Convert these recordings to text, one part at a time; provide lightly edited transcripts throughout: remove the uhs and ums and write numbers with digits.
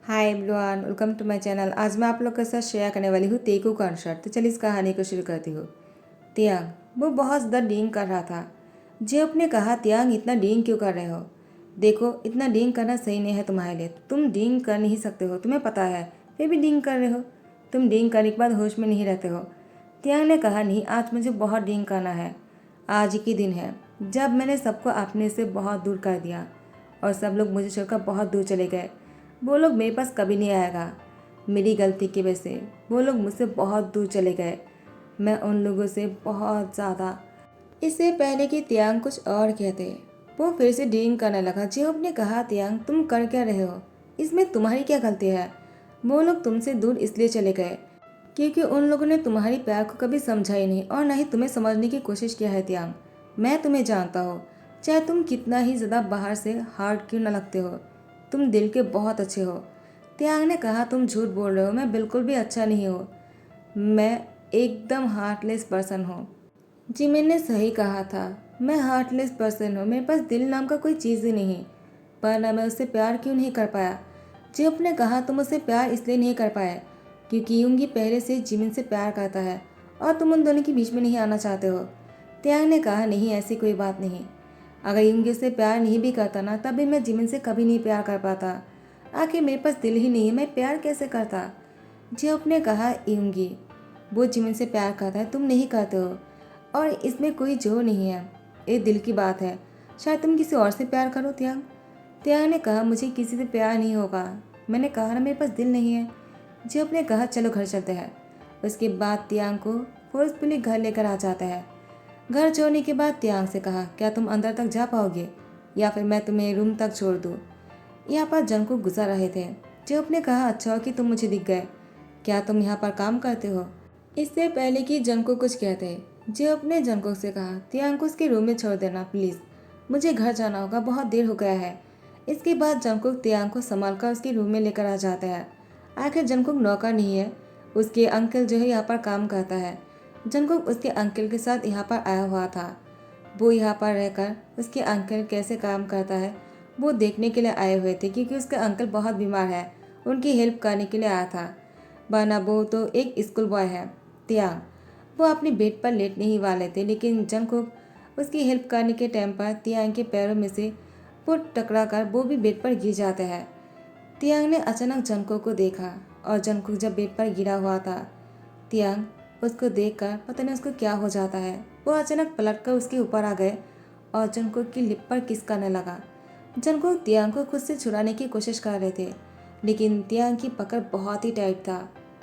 Hi everyone, welcome to my channel. आज मैं आप लोग के साथ शेयर करने वाली हूँ तेकू कॉन्सर्ट। तो चलिए इस कहानी को शुरू करती हूँ। तियांग वो बहुत ज़्यादा डींग कर रहा था। जेब ने कहा, तियांग इतना डींग क्यों कर रहे हो? देखो, इतना डींग करना सही नहीं है तुम्हारे लिए। तुम डींग कर नहीं सकते हो, तुम्हें पता है, फिर भी डींग कर रहे हो। तुम डींग करने के बाद होश में नहीं रहते हो। तियांग ने कहा, नहीं, आज मुझे बहुत डींग करना है। आज ही की दिन है जब मैंने सबको अपने से बहुत दूर कर दिया और सब लोग मुझे छोड़कर बहुत दूर चले गए। वो लोग मेरे पास कभी नहीं आएगा। मेरी गलती की वजह से वो लोग मुझसे बहुत दूर चले गए। मैं उन लोगों से बहुत ज़्यादा। इससे पहले कि तियांग कुछ और कहते, वो फिर से डींग करने लगा। जियोब ने कहा, तियांग तुम कर क्या रहे हो? इसमें तुम्हारी क्या गलती है? वो लोग तुमसे दूर इसलिए चले गए क्योंकि उन लोगों ने तुम्हारी प्यार को कभी समझा ही नहीं और ना ही तुम्हें समझने की कोशिश किया है। तियांग, मैं तुम्हें जानता हूँ, चाहे तुम कितना ही ज़्यादा बाहर से हार्ड क्यों न लगते हो, तुम दिल के बहुत अच्छे हो। तियांग ने कहा, तुम झूठ बोल रहे हो, मैं बिल्कुल भी अच्छा नहीं हूँ। मैं एकदम हार्टलेस पर्सन हूँ। जिमिन ने सही कहा था, मैं हार्टलेस पर्सन हूँ। मेरे पास दिल नाम का कोई चीज़ ही नहीं। पर ना मैं उससे प्यार क्यों नहीं कर पाया? जियोप ने कहा, तुम उससे प्यार इसलिए नहीं कर पाए क्योंकि यूंगी पहले से जिमिन से प्यार करता है और तुम उन दोनों के बीच में नहीं आना चाहते हो। तियांग ने कहा, नहीं, ऐसी कोई बात नहीं। अगर यूंगी से प्यार नहीं भी करता ना, तब भी मैं जिमिन से कभी नहीं प्यार कर पाता। आखिर मेरे पास दिल ही नहीं है, मैं प्यार कैसे करता? जियोप ने कहा, यूंगी वो जिमिन से प्यार करता है, तुम नहीं करते हो और इसमें कोई जोर नहीं है। ये दिल की बात है। शायद तुम किसी और से प्यार करो। तियांग तियांग ने कहा, मुझे किसी से प्यार नहीं होगा। मैंने कहा ना, मेरे पास दिल नहीं है। जियोप ने कहा, चलो घर चलते हैं। उसके बाद तियांग को फोर्सफुली घर लेकर आ जाता है। घर छोड़ने के बाद तियांग से कहा, क्या तुम अंदर तक जा पाओगे या फिर मैं तुम्हें रूम तक छोड़ दूँ? यहाँ पर जंगकुक गुजर रहे थे। जियोप ने कहा, अच्छा हो कि तुम मुझे दिख गए। क्या तुम यहाँ पर काम करते हो? इससे पहले कि जंगकुक कुछ कहते, जियोप ने जंगकुक से कहा, तियांग को उसके रूम में छोड़ देना प्लीज़, मुझे घर जाना होगा, बहुत देर हो गया है। इसके बाद जंगकुक तियांग को संभाल कर उसके रूम में लेकर आ जाता है। आखिर जंगकुक नौकर नहीं है, उसके अंकल जो है यहाँ पर काम करता है। जंगकुक उसके अंकल के साथ यहाँ पर आया हुआ था। वो यहाँ पर रहकर उसके अंकल कैसे काम करता है वो देखने के लिए आए हुए थे क्योंकि उसका अंकल बहुत बीमार है, उनकी हेल्प करने के लिए आया था। वरना वो तो एक स्कूल बॉय है। तियांग वो अपने बेड पर लेटने ही वाले थे, लेकिन जंगकुक उसकी हेल्प करने के टाइम पर तियांग के पैरों में से फुट टकरा कर वो भी बेड पर गिर जाता है। तियांग ने अचानक जंगकुक को देखा और जंगकुक जब बेड पर गिरा हुआ था, तियांग उसको देखकर पता नहीं उसको क्या हो जाता है। वो अचानक पलटकर उसके ऊपर आ गए और जंगकुक की लिप पर किस करने लगा। जंगकुक तियांग को खुद से छुड़ाने की कोशिश कर रहे थे, लेकिन तियांग की पकड़ बहुत ही टाइट था।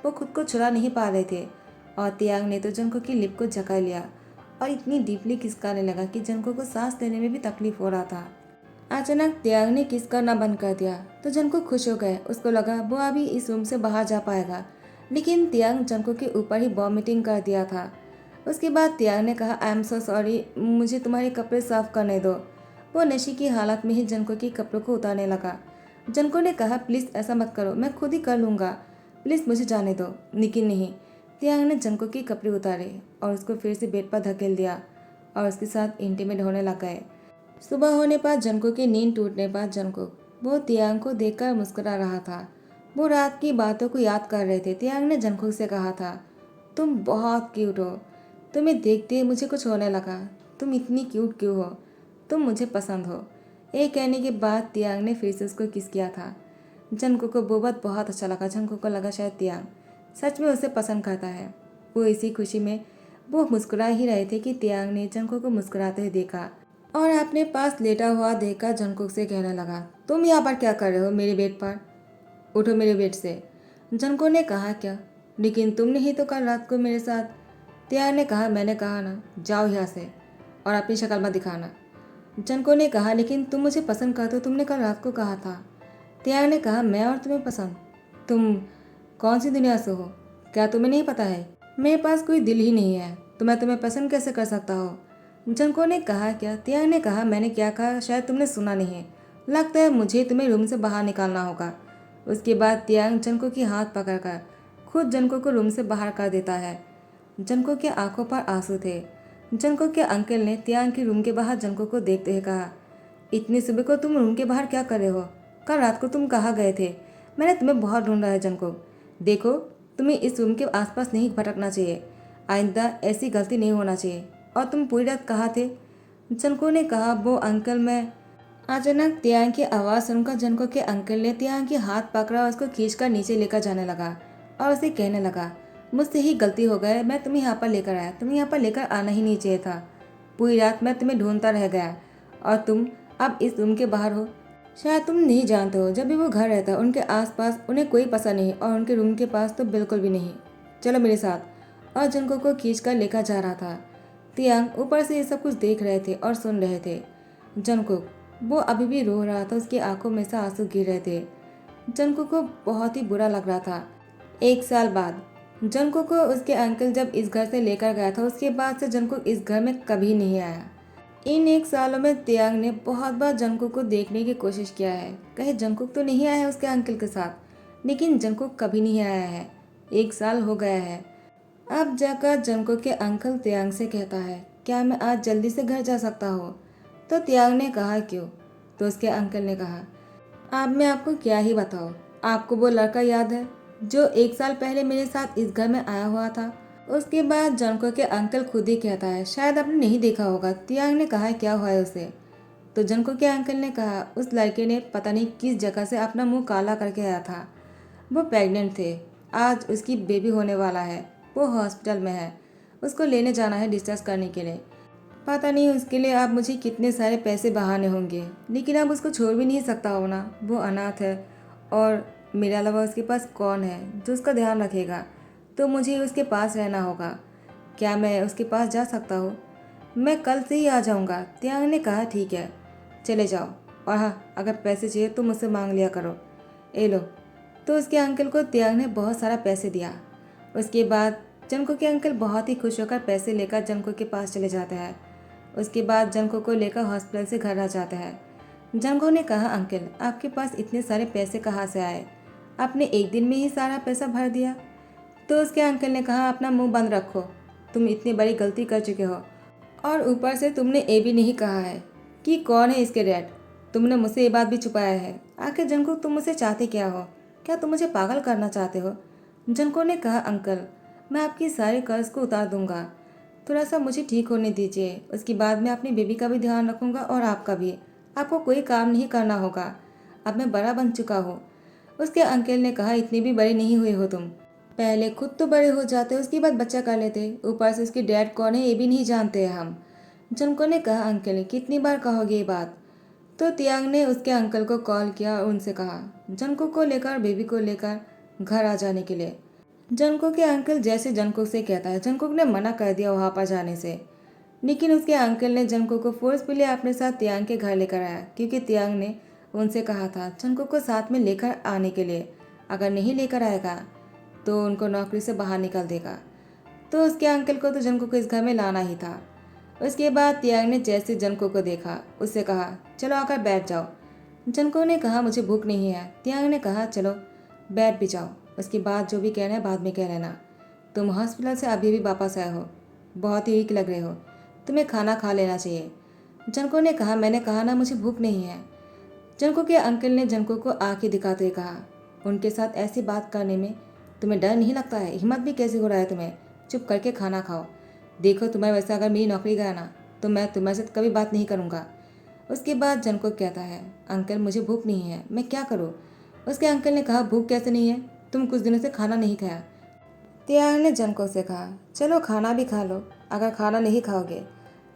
वो खुद को छुड़ा नहीं पा रहे थे और तियांग ने तो जंगकुक की लिप को जकड़ लिया और इतनी डीपली किस करने लगा कि जंगकुक को सांस लेने में भी तकलीफ हो रहा था। अचानक तियांग ने किस करना बंद कर दिया तो जंगकुक खुश हो गए। उसको लगा वो अभी इस रूम से बाहर जा पाएगा, लेकिन तियांग जंगकुक के ऊपर ही वॉमिटिंग कर दिया था। उसके बाद तियांग ने कहा, आई एम सो सॉरी, मुझे तुम्हारे कपड़े साफ करने दो। वो नशे की हालत में ही जंगकुक के कपड़ों को उतारने लगा। जंगकुक ने कहा, प्लीज़ ऐसा मत करो, मैं खुद ही कर लूँगा, प्लीज़ मुझे जाने दो। लेकिन नहीं, तियांग ने जंगकुक के कपड़े उतारे और उसको फिर से बेड पर धकेल दिया और उसके साथ इंटीमेट होने लग गए। सुबह होने पर जंगकुक की नींद टूटने पर जंगकुक वो तियांग को देखकर मुस्कुरा रहा था। वो रात की बातों को याद कर रहे थे। तियांग ने जंगकुक से कहा था, तुम बहुत क्यूट हो, तुम्हें देखते ही मुझे कुछ होने लगा, तुम इतनी क्यूट क्यों हो, तुम मुझे पसंद हो। ये कहने के बाद तियांग ने फिर से उसको किस किया था। जंगकुक को वो बात बहुत अच्छा लगा। जंगकुक को लगा शायद तियांग सच में उसे पसंद करता है। वो इसी खुशी में वो मुस्कुरा ही रहे थे कि तियांग ने जंगकुक को मुस्कुराते हुए देखा और अपने पास लेटा हुआ देखकर जंगकुक से कहने लगा, तुम यहाँ पर क्या कर रहे हो मेरे बेड पर? उठो मेरे बेड से। जंगकुक ने कहा, क्या? लेकिन तुमने ही तो कल रात को मेरे साथ। तियांग ने कहा, मैंने कहा ना, जाओ यहाँ से और अपनी शक्ल मत दिखाना। जंगकुक ने कहा, लेकिन तुम मुझे पसंद करते हो, तुमने कल रात को कहा था। तियांग ने कहा, मैं और तुम्हें पसंद? तुम कौन सी दुनिया से हो? क्या तुम्हें नहीं पता है मेरे पास कोई दिल ही नहीं है, तो मैं तुम्हें पसंद कैसे कर सकता हूँ? जंको ने कहा, क्या? तियांग ने कहा, मैंने क्या कहा शायद तुमने सुना नहीं, लगता है मुझे तुम्हें रूम से बाहर निकालना होगा। उसके बाद तियांग जंको की हाथ पकड़कर खुद जंको को रूम से बाहर कर देता है। जंको के आंखों पर आंसू थे। जंको के अंकल ने तियांग के रूम के बाहर जंको को देखते हुए कहा, इतनी सुबह को तुम रूम के बाहर क्या कर रहे हो? कल रात को तुम कहाँ गए थे? मैंने तुम्हें बहुत ढूंढा है जंकुक। देखो, तुम्हें इस रूम के आसपास नहीं भटकना चाहिए। आइंदा ऐसी गलती नहीं होना चाहिए। और तुम पूरी रात कहाँ थे? जंकुक ने कहा, वो अंकल मैं। अचानक तियांग की आवाज़ सुनकर जंकुक के अंकल ने तियांग के हाथ पकड़ा और उसको खींचकर नीचे लेकर जाने लगा और उसे कहने लगा, मुझसे ही गलती हो गई, मैं तुम्हें यहाँ पर लेकर आया, तुम्हें यहाँ पर लेकर आना ही नहीं चाहिए था। पूरी रात मैं तुम्हें ढूंढता रह गया और तुम अब इस रूम के बाहर हो। शायद तुम नहीं जानते हो, जब भी वो घर रहता है उनके आसपास उन्हें कोई पसंद नहीं और उनके रूम के पास तो बिल्कुल भी नहीं। चलो मेरे साथ। और जंकुक को खींचकर लेकर जा रहा था। तियांग ऊपर से ये सब कुछ देख रहे थे और सुन रहे थे। जंकुक, वो अभी भी रो रहा था, उसकी आंखों में से आंसू गिर रहे थे। जंकुक को बहुत ही बुरा लग रहा था। 1 साल बाद जंकुक को उसके अंकल जब इस घर से लेकर गया था, उसके बाद से जंकुक इस घर में कभी नहीं आया। इन 1 सालों में तियांग ने बहुत बार जंकुक को देखने की कोशिश किया है, कहीं जंकुक तो नहीं आया है उसके अंकल के साथ, लेकिन जंकुक कभी नहीं आया है। 1 साल हो गया है। अब जाकर जंकुक के अंकल तियांग से कहता है, क्या मैं आज जल्दी से घर जा सकता हूँ? तो तियांग ने कहा, क्यों? तो उसके अंकल ने कहा, अब मैं आपको क्या ही बताऊँ, आपको वो लड़का याद है जो 1 साल पहले मेरे साथ इस घर में आया हुआ था? उसके बाद जंकुक के अंकल खुद ही कहता है, शायद आपने नहीं देखा होगा। तियांग ने कहा, क्या हुआ है उसे? तो जंकुक के अंकल ने कहा, उस लड़के ने पता नहीं किस जगह से अपना मुंह काला करके आया था। वो प्रेग्नेंट थे, आज उसकी बेबी होने वाला है, वो हॉस्पिटल में है, उसको लेने जाना है डिस्चार्ज करने के लिए। पता नहीं उसके लिए अब मुझे कितने सारे पैसे बहाने होंगे, लेकिन अब उसको छोड़ भी नहीं सकता हो ना, वो अनाथ है और मेरे अलावा उसके पास कौन है जो उसका ध्यान रखेगा? तो मुझे उसके पास रहना होगा। क्या मैं उसके पास जा सकता हूँ? मैं कल से ही आ जाऊँगा। तियांग ने कहा, ठीक है, चले जाओ, और हाँ, अगर पैसे चाहिए तो मुझसे मांग लिया करो। ए लो। तो उसके अंकल को तियांग ने बहुत सारा पैसे दिया। उसके बाद जंकुक के अंकल बहुत ही खुश होकर पैसे लेकर जंकुक के पास चले जाते हैं। उसके बाद जंकुक को लेकर हॉस्पिटल से घर आ जाता है। जंकुक ने कहा, अंकल आपके पास इतने सारे पैसे कहाँ से आए? आपने एक दिन में ही सारा पैसा भर दिया। तो उसके अंकल ने कहा, अपना मुंह बंद रखो, तुम इतनी बड़ी गलती कर चुके हो और ऊपर से तुमने ये भी नहीं कहा है कि कौन है इसके डैड। तुमने मुझसे ये बात भी छुपाया है। आखिर जंकुक तुम मुझसे चाहते क्या हो? क्या तुम मुझे पागल करना चाहते हो? जंकुक ने कहा, अंकल मैं आपकी सारे कर्ज को उतार दूंगा, थोड़ा सा मुझे ठीक होने दीजिए, उसके बाद मैं अपनी बेबी का भी ध्यान रखूंगा और आपका भी। आपको कोई काम नहीं करना होगा, अब मैं बड़ा बन चुका हूँ। उसके अंकल ने कहा, इतने भी बड़े नहीं हुए हो तुम, पहले खुद तो बड़े हो जाते, उसके बाद बच्चा कर लेते, ऊपर से उसकी डैड कौन है ये भी नहीं जानते हैं हम। जंको ने कहा, अंकल कितनी बार कहोगे ये बात? तो तियांग ने उसके अंकल को कॉल किया और उनसे कहा जंको को लेकर बेबी को लेकर घर आ जाने के लिए। जंको के अंकल जैसे जंकुक से कहता है, जंकुक ने मना कर दिया वहाँ पर जाने से, लेकिन उसके अंकल ने जंकुक को फोर्सफुली अपने साथ तियांग के घर लेकर आया, क्योंकि तियांग ने उनसे कहा था जंकुक को साथ में लेकर आने के लिए, अगर नहीं लेकर आएगा तो उनको नौकरी से बाहर निकाल देगा। तो उसके अंकल को तो जंकुक को इस घर में लाना ही था। उसके बाद तियांग ने जैसे जंकुक को देखा उससे कहा, चलो आकर बैठ जाओ। जंकुक ने कहा, मुझे भूख नहीं है। तियांग ने कहा, चलो बैठ भी जाओ, उसके बाद जो भी कहना है बाद में कह लेना। तुम हॉस्पिटल से अभी भी वापस आए हो, बहुत ही वीक लग रहे हो, तुम्हें खाना खा लेना चाहिए। जंकुक ने कहा, मैंने कहा ना मुझे भूख नहीं है। जंकुक के अंकल ने जंकुक को आंखें दिखाते हुए कहा, उनके साथ ऐसी बात करने में तुम्हें डर नहीं लगता है? हिम्मत भी कैसे हो रहा है तुम्हें? चुप करके खाना खाओ। देखो तुम्हारे वैसे अगर मेरी नौकरी गया ना तो मैं तुम्हारे साथ कभी बात नहीं करूँगा। उसके बाद जंकुक कहता है, अंकल मुझे भूख नहीं है, मैं क्या करूँ? उसके अंकल ने कहा, भूख कैसे नहीं है, तुम कुछ दिनों से खाना नहीं खाया। तियांग ने जंकुक से कहा, चलो खाना भी खा लो, अगर खाना नहीं खाओगे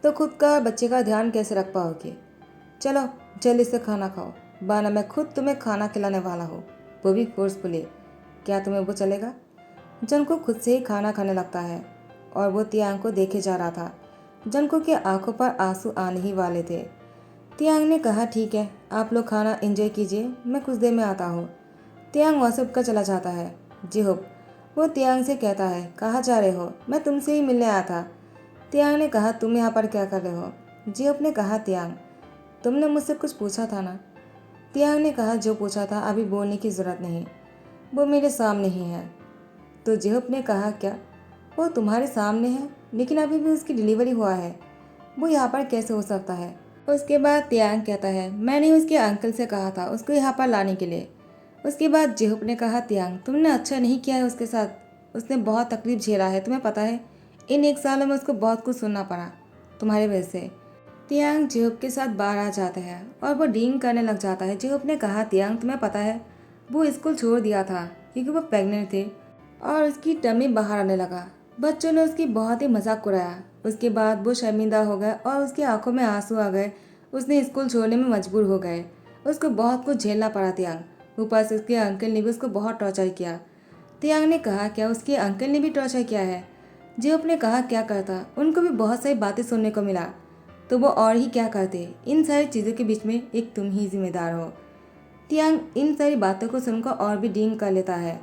तो खुद का और बच्चे का ध्यान कैसे रख पाओगे? चलो जल्दी से खाना खाओ, वरना मैं खुद तुम्हें खाना खिलाने वाला हूँ, वो भी फोर्सफुली। क्या तुम्हें वो चलेगा? जंकुक खुद से ही खाना खाने लगता है और वो तियांग को देखे जा रहा था। जंकुक की आंखों पर आंसू आने ही वाले थे। तियांग ने कहा, ठीक है आप लोग खाना एंजॉय कीजिए, मैं कुछ देर में आता हूँ। तियांग वहाँ से उठकर चला जाता है। जिहुप वो तियांग से कहता है, कहाँ जा रहे हो? मैं तुमसे ही मिलने आया था। तियांग ने कहा, तुम यहाँ पर क्या कर रहे हो? जिहुप ने कहा, तियांग तुमने मुझसे कुछ पूछा था ना? तियांग ने कहा, जो पूछा था अभी बोलने की ज़रूरत नहीं, वो मेरे सामने ही है। तो जिहुप ने कहा, क्या वो तुम्हारे सामने है? लेकिन अभी भी उसकी डिलीवरी हुआ है, वो यहाँ पर कैसे हो सकता है? उसके बाद तियांग कहता है, मैंने उसके अंकल से कहा था उसको यहाँ पर लाने के लिए, उसके बाद जेहोप ने कहा, तियांग तुमने अच्छा नहीं किया है उसके साथ, उसने बहुत तकलीफ झेला है, तुम्हें पता है इन 1 सालों में उसको बहुत कुछ सुनना पड़ा तुम्हारी वजह से। तियांग जेहोप के साथ बाहर आ जाता है और वो डींग करने लग जाता है। जेहोप ने कहा, तियांग तुम्हें पता है वो स्कूल छोड़ दिया था क्योंकि वो प्रेग्नेंट थे और उसकी टमी बाहर आने लगा। बच्चों ने उसकी बहुत ही मजाक उड़ाया। उसके बाद वो शर्मिंदा हो गया और उसकी आंखों में आंसू आ गए। उसने स्कूल छोड़ने में मजबूर हो गए। उसको बहुत कुछ झेलना पड़ा तियांग। ऊपर से उसके अंकल ने भी उसको बहुत टॉर्चर किया। तियांग ने कहा, क्या उसके अंकल ने भी टॉर्चर किया है? जेहोप ने कहा, क्या करता, उनको भी बहुत सारी बातें सुनने को मिला तो वो और ही क्या करते। इन सारी चीज़ों के बीच में एक तुम ही जिम्मेदार हो। तियांग इन सारी बातों को सुनकर और भी डींग कर लेता है।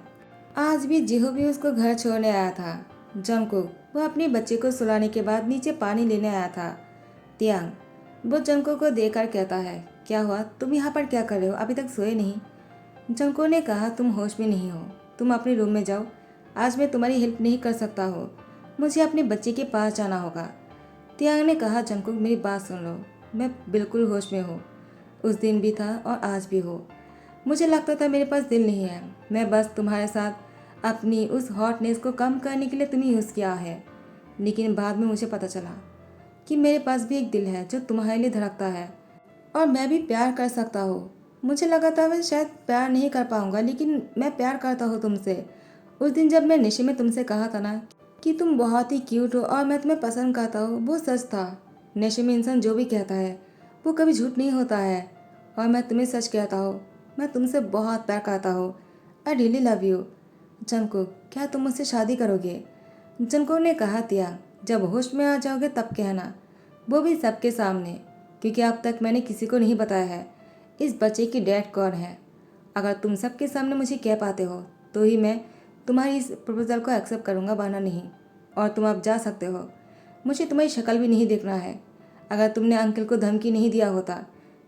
आज भी जेहो भी उसको घर छोड़ने आया था। जंगकुक वो अपने बच्चे को सुलाने के बाद नीचे पानी लेने आया था। तियांग वो जंगकुक को देखकर कहता है, क्या हुआ, तुम यहाँ पर क्या कर रहे हो, अभी तक सोए नहीं? जंगकुक ने कहा, तुम होश में नहीं हो, तुम अपने रूम में जाओ, आज मैं तुम्हारी हेल्प नहीं कर सकता हो, मुझे अपने बच्चे के पास जाना होगा। तियांग ने कहा, जंगकुक मेरी बात सुन लो, मैं बिल्कुल होश में हूँ। उस दिन भी था और आज भी हो। मुझे लगता था मेरे पास दिल नहीं है, मैं बस तुम्हारे साथ अपनी उस हॉटनेस को कम करने के लिए तुम्हें यूज़ किया है। लेकिन बाद में मुझे पता चला कि मेरे पास भी एक दिल है जो तुम्हारे लिए धड़कता है और मैं भी प्यार कर सकता हूँ। मुझे लगा था मैं शायद प्यार नहीं कर पाऊंगा, लेकिन मैं प्यार करता हूँ तुमसे। उस दिन जब मैं नशे में तुमसे कहा था ना कि तुम बहुत ही क्यूट हो और मैं तुम्हें पसंद करता हूँ, वो सच था। नशे में इंसान जो भी कहता है वो कभी झूठ नहीं होता है और मैं तुम्हें सच कहता हूँ, मैं तुमसे बहुत प्यार करता हूँ। I really love you. Jungkook क्या तुम मुझसे शादी करोगे? जंगकुक ने कहा, तिया जब होश में आ जाओगे तब कहना, वो भी सबके सामने, क्योंकि अब तक मैंने किसी को नहीं बताया है इस बच्चे की डैड कौन है। अगर तुम सबके सामने मुझे कह पाते हो तो ही मैं तुम्हारी इस प्रपोजल को एक्सेप्ट करूँगा, वरना नहीं। और तुम अब जा सकते हो, मुझे तुम्हारी शक्ल भी नहीं देखना है। अगर तुमने अंकल को धमकी नहीं दिया होता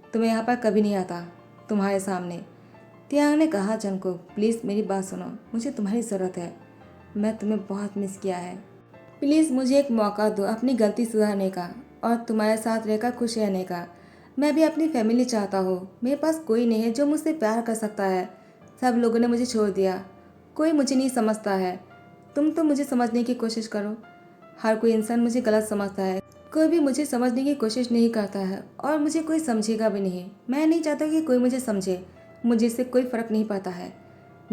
तो मैं यहाँ पर कभी नहीं आता तुम्हारे सामने। तियांग ने कहा, जंगकुक प्लीज़ मेरी बात सुनो, मुझे तुम्हारी ज़रूरत है, मैं तुम्हें बहुत मिस किया है। प्लीज़ मुझे एक मौका दो अपनी गलती सुधारने का और तुम्हारे साथ रहकर खुश रहने का। मैं भी अपनी फैमिली चाहता हूँ। मेरे पास कोई नहीं है जो मुझसे प्यार कर सकता है। सब लोगों ने मुझे छोड़ दिया, कोई मुझे नहीं समझता है। तुम तो मुझे समझने की कोशिश करो। हर कोई इंसान मुझे गलत समझता है, कोई भी मुझे समझने की कोशिश नहीं करता है और मुझे कोई समझेगा भी नहीं। मैं नहीं चाहता कि कोई मुझे समझे, मुझे इससे कोई फ़र्क नहीं पड़ता है।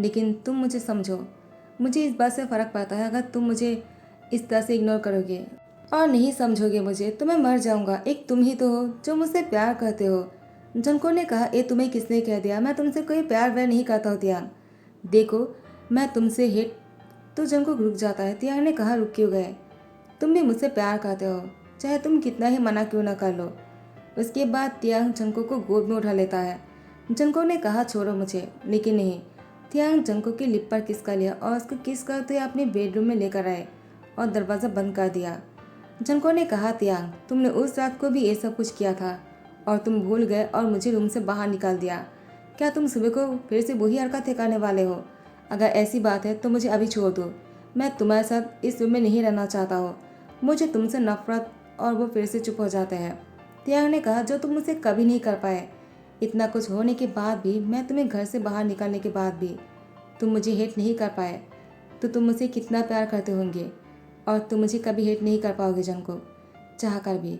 लेकिन तुम मुझे समझो, मुझे इस बात से फ़र्क पड़ता है। अगर तुम मुझे इस तरह से इग्नोर करोगे और नहीं समझोगे मुझे तो मैं मर जाऊंगा। एक तुम ही तो हो जो मुझसे प्यार करते हो। जंको ने कहा, ये तुम्हें किसने कह दिया, मैं तुमसे कोई प्यार व्यार नहीं करता हूँ तियांग। देखो मैं तुमसे हिट। तो जंको रुक जाता है। तियांग ने कहा, रुक क्यों गए, तुम भी मुझसे प्यार करते हो, चाहे तुम कितना ही मना क्यों ना कर लो। उसके बाद तियांग जंको को गोद में उठा लेता है। जंको ने कहा, छोड़ो मुझे, लेकिन नहीं। तियांग जंको की लिप पर किस कर लिया और उसको किस करते हुए अपने बेडरूम में लेकर आए और दरवाज़ा बंद कर दिया। जंको ने कहा, तियांग तुमने उस रात को भी ये सब कुछ किया था और तुम भूल गए और मुझे रूम से बाहर निकाल दिया। क्या तुम सुबह को फिर से वही हरकतें करने वाले हो? अगर ऐसी बात है तो मुझे अभी छोड़ दो, मैं तुम्हारे साथ इस रूम में नहीं रहना चाहता हूँ। मुझे तुमसे नफरत। और वो फिर से चुप हो जाते हैं। तियांग ने कहा, जो तुम मुझसे कभी नहीं कर पाए, इतना कुछ होने के बाद भी, मैं तुम्हें घर से बाहर निकालने के बाद भी तुम मुझे हेट नहीं कर पाए, तो तुम मुझसे कितना प्यार करते होंगे। और तुम मुझे कभी हेट नहीं कर पाओगे जंको, चाह कर भी।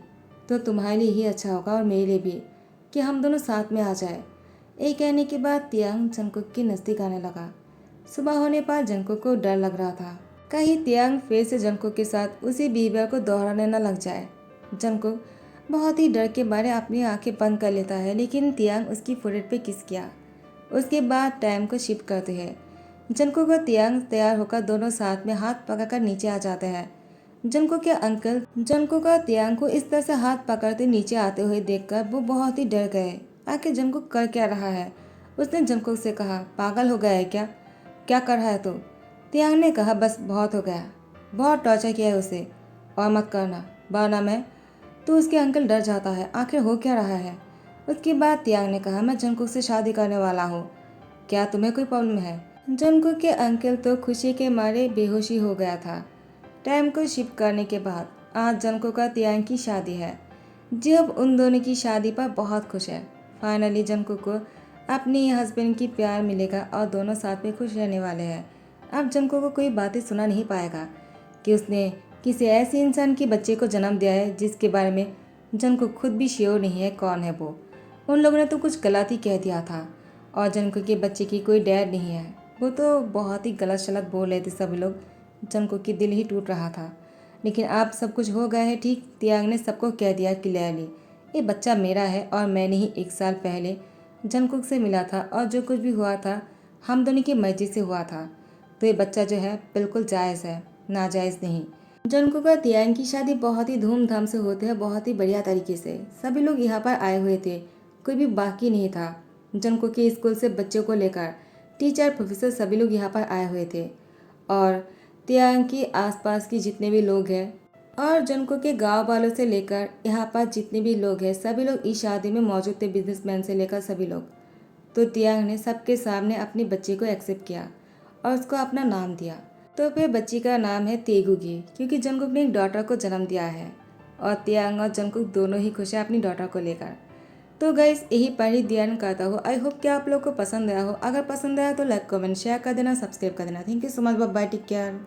तो तुम्हारे लिए ही अच्छा होगा और मेरे लिए भी कि हम दोनों साथ में आ जाए। ये कहने के बाद तियांग जंकुक के नज़दीक आने लगा। सुबह होने पर जंकुक को डर लग रहा था, कहीं तियांग फिर से जंकुक के साथ उसी बिहेवियर को दोहराने न लग जाए। जंकुक बहुत ही डर के मारे अपनी आंखें बंद कर लेता है, लेकिन तियांग उसकी फोrehead पे किस किया। उसके बाद टाइम को शिफ्ट करते हैं। जंकुक और तियांग तैयार होकर दोनों साथ में हाथ पकड़कर नीचे आ जाते हैं। जंकुक के अंकल जंकुक और तियांग को इस तरह से हाथ पकड़ते नीचे आते हुए देखकर वो बहुत ही डर गए। आखिर जंकुक कर क्या रहा है? उसने जंकुक से कहा, पागल हो गया है क्या, क्या कर रहा है तू? तियांग ने कहा, बस बहुत हो गया, बहुत टॉर्चर किया है उसे, और मत करना, वरना मैं। तो उसके अंकल डर जाता है, आखिर हो क्या रहा है? उसके बाद तियांग ने कहा, मैं जंकुक से शादी करने वाला हूँ, क्या तुम्हें कोई प्रॉब्लम है? जंकुक के अंकल तो खुशी के मारे बेहोशी हो गया था। टाइम को शिफ्ट करने के बाद आज जंकुक का तियांग की शादी है। जब उन दोनों की शादी पर बहुत खुश है। फाइनली जंकुक को अपने हस्बैंड की प्यार मिलेगा और दोनों साथ में खुश रहने वाले हैं। अब जंको को कोई बातें सुना नहीं पाएगा कि उसने किसी ऐसे इंसान के बच्चे को जन्म दिया है जिसके बारे में जंको खुद भी श्योर नहीं है कौन है वो। उन लोगों ने तो कुछ गलत ही कह दिया था और जंको के बच्चे की कोई डैड नहीं है। वो तो बहुत ही गलत शलत बोल रहे थे सभी लोग। जंको की दिल ही टूट रहा था। लेकिन अब सब कुछ हो गया है ठीक। तियांग ने सबको कह दिया क्लियरली, ये बच्चा मेरा है और मैंने ही 1 साल पहले जंकुक से मिला था और जो कुछ भी हुआ था हम दोनों की मर्जी से हुआ था। तो ये बच्चा जो है बिल्कुल जायज़ है, नाजायज़ नहीं। जंकुक और तियांग की शादी बहुत ही धूमधाम से होते हैं, बहुत ही बढ़िया तरीके से। सभी लोग यहाँ पर आए हुए थे, कोई भी बाकी नहीं था। जंकुक के स्कूल से बच्चों को लेकर टीचर प्रोफेसर सभी लोग यहाँ पर आए हुए थे और तियांग के आसपास के जितने भी लोग हैं और जंकुक के गांव वालों से लेकर यहाँ पर जितने भी लोग हैं सभी लोग इस शादी में मौजूद थे, बिजनेसमैन से लेकर सभी लोग। तो तियांग ने सबके सामने अपने बच्चे को एक्सेप्ट किया और उसको अपना नाम दिया। तो फिर बच्ची का नाम है तेगुगी, क्योंकि जंकुक ने एक डॉटर को जन्म दिया है और तियांग और जंकुक दोनों ही खुश हैं अपनी डॉटर को लेकर। तो गाइस यही पर ही ध्यान करता हो। आई होप कि आप लोग को पसंद आया हो। अगर पसंद आया तो लाइक कमेंट शेयर कर देना, सब्सक्राइब कर देना। Thank you so much, bye bye, take care.